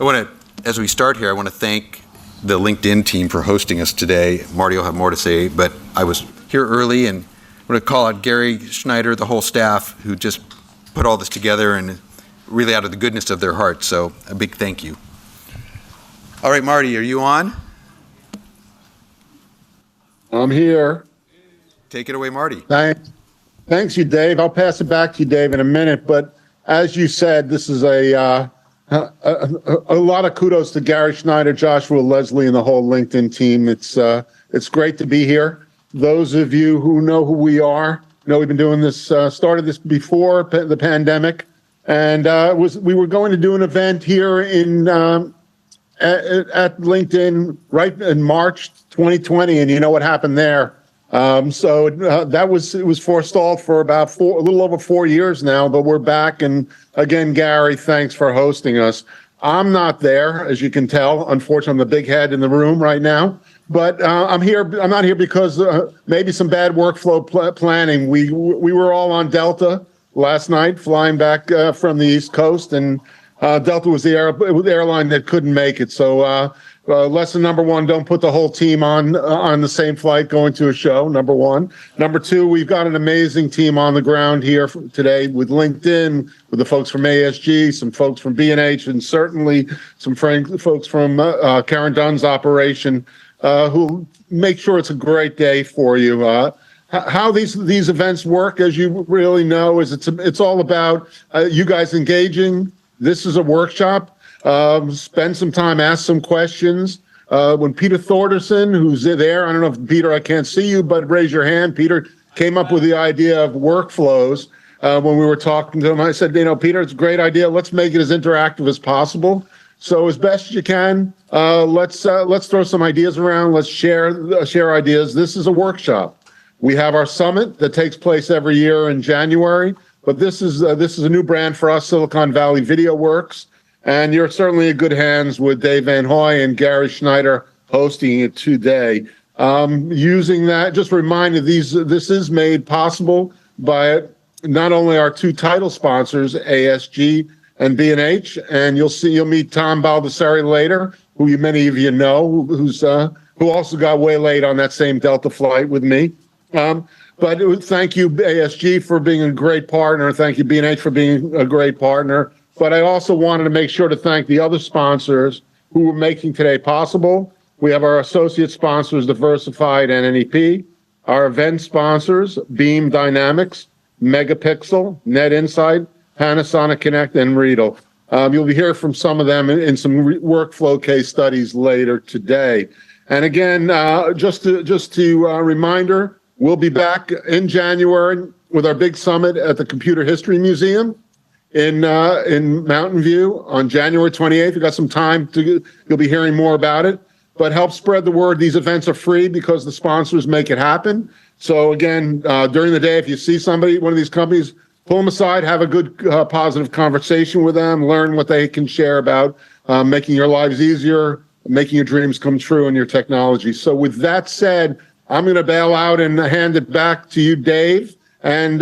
As we start here, I want to thank the LinkedIn team for hosting us today. Marty will have more to say, but I was here early, and I want to call out Gary Schneider, the whole staff, who just put all this together and really out of the goodness of their hearts. So a big thank you. All right, Marty, are you on? I'm here. Take it away, Marty. Thanks you, Dave. I'll pass it back to you, Dave, in a minute. But as you said, this is a lot of kudos to Gary Schneider, Joshua Leslie, and the whole LinkedIn team. It's great to be here. Those of you who know who we are know we've been doing this, started this before the pandemic, and we were going to do an event here at LinkedIn right in March 2020, and you know what happened there. It was forestalled for about a little over 4 years now, but we're back. And again, Gary, thanks for hosting us. I'm not there, as you can tell. Unfortunately, I'm the big head in the room right now. But I'm here. I'm not here because maybe some bad workflow planning. We were all on Delta last night, flying back from the East Coast, and Delta was the airline that couldn't make it. So lesson number one: don't put the whole team on the same flight going to a show. Number one. Number two: we've got an amazing team on the ground here today with LinkedIn, with the folks from ASG, some folks from B&H, and certainly some folks from Karen Dunn's operation, who make sure it's a great day for you. How these events work, as you really know, is it's all about you guys engaging. This is a workshop. Spend some time, ask some questions. When Peter Thorderson, who's there, I don't know if Peter, I can't see you, but raise your hand. Peter came up with the idea of workflows. When we were talking to him, I said, Peter, it's a great idea. Let's make it as interactive as possible. So as best as you can, let's throw some ideas around. Let's share ideas. This is a workshop. We have our summit that takes place every year in January. But this is a new brand for us, Silicon Valley Video Works, and you're certainly in good hands with Dave Van Hoy and Gary Schneider hosting it today. Using that, just a reminder, this is made possible by not only our two title sponsors, ASG and B&H, and you'll meet Tom Baldessari later, who many of you know, who also got waylaid on that same Delta flight with me. But thank you, ASG, for being a great partner. Thank you, B&H, for being a great partner. But I also wanted to make sure to thank the other sponsors who are making today possible. We have our associate sponsors, Diversified and NEP, our event sponsors, Beam Dynamics, Megapixel, Net Insight, Panasonic Connect, and Riedel. You'll be hearing from some of them in some workflow case studies later today. And again, just to reminder, we'll be back in January with our big summit at the Computer History Museum in Mountain View on January 28th. We've got some time you'll be hearing more about it, but help spread the word. These events are free because the sponsors make it happen. So again, during the day, if you see one of these companies, pull them aside, have a good positive conversation with them, learn what they can share about making your lives easier, making your dreams come true in your technology. So with that said, I'm going to bail out and hand it back to you, Dave, and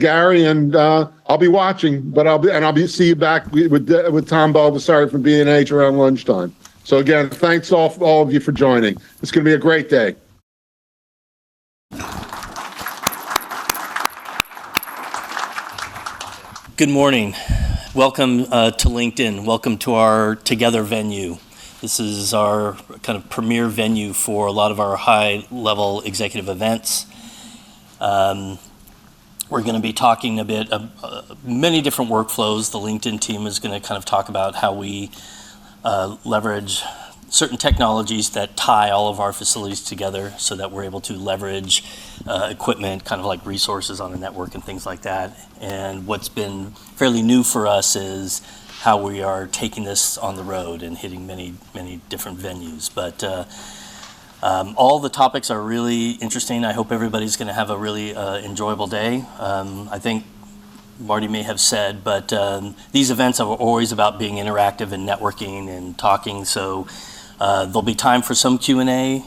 Gary, and I'll be watching. But I'll see you back with Tom Baldessari from B&H around lunchtime. So again, thanks all of you for joining. It's going to be a great day. Good morning. Welcome to LinkedIn. Welcome to our Together venue. This is our kind of premier venue for a lot of our high-level executive events. We're going to be talking a bit of many different workflows. The LinkedIn team is going to kind of talk about how we leverage certain technologies that tie all of our facilities together so that we're able to leverage equipment, kind of like resources on the network and things like that. And what's been fairly new for us is how we are taking this on the road and hitting many, many different venues. But all the topics are really interesting. I hope everybody's going to have a really enjoyable day. I think Marty may have said, but these events are always about being interactive and networking and talking. So there'll be time for some Q&A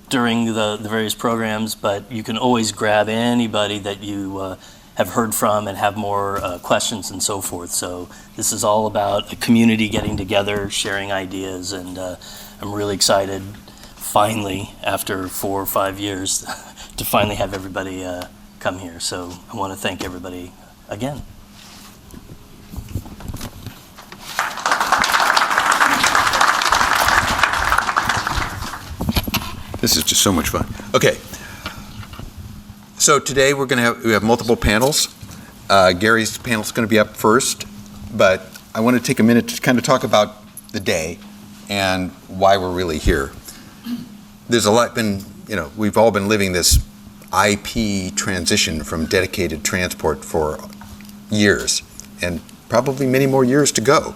during the various programs, but you can always grab anybody that you have heard from and have more questions and so forth. So this is all about a community getting together, sharing ideas, and I'm really excited, finally, after 4 or 5 years, to finally have everybody come here. So I want to thank everybody again. This is just so much fun. Okay. So today we have multiple panels. Gary's panel is going to be up first, but I want to take a minute to kind of talk about the day and why we're really here. There's a lot we've all been living this IP transition from dedicated transport for years, and probably many more years to go.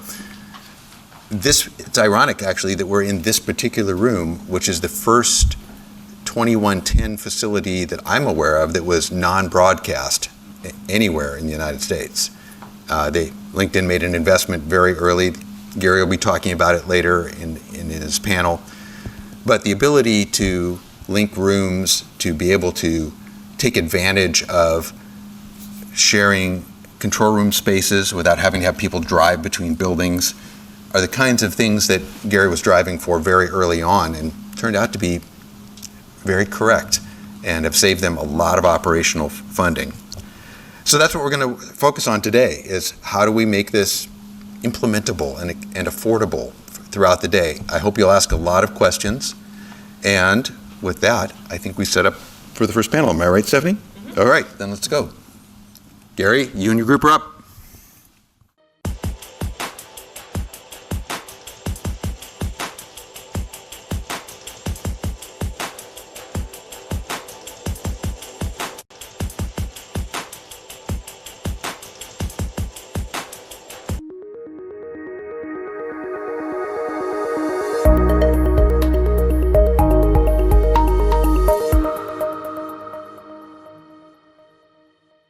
It's ironic, actually, that we're in this particular room, which is the first 2110 facility that I'm aware of that was non-broadcast anywhere in the United States. LinkedIn made an investment very early. Gary will be talking about it later in his panel. But the ability to link rooms, to be able to take advantage of sharing control room spaces without having to have people drive between buildings, are the kinds of things that Gary was driving for very early on and turned out to be very correct and have saved them a lot of operational funding. So that's what we're going to focus on today, is how do we make this implementable and affordable throughout the day. I hope you'll ask a lot of questions. And with that, I think we set up for the first panel. Am I right, Stephanie? Mm-hmm. All right, then let's go. Gary, you and your group are up.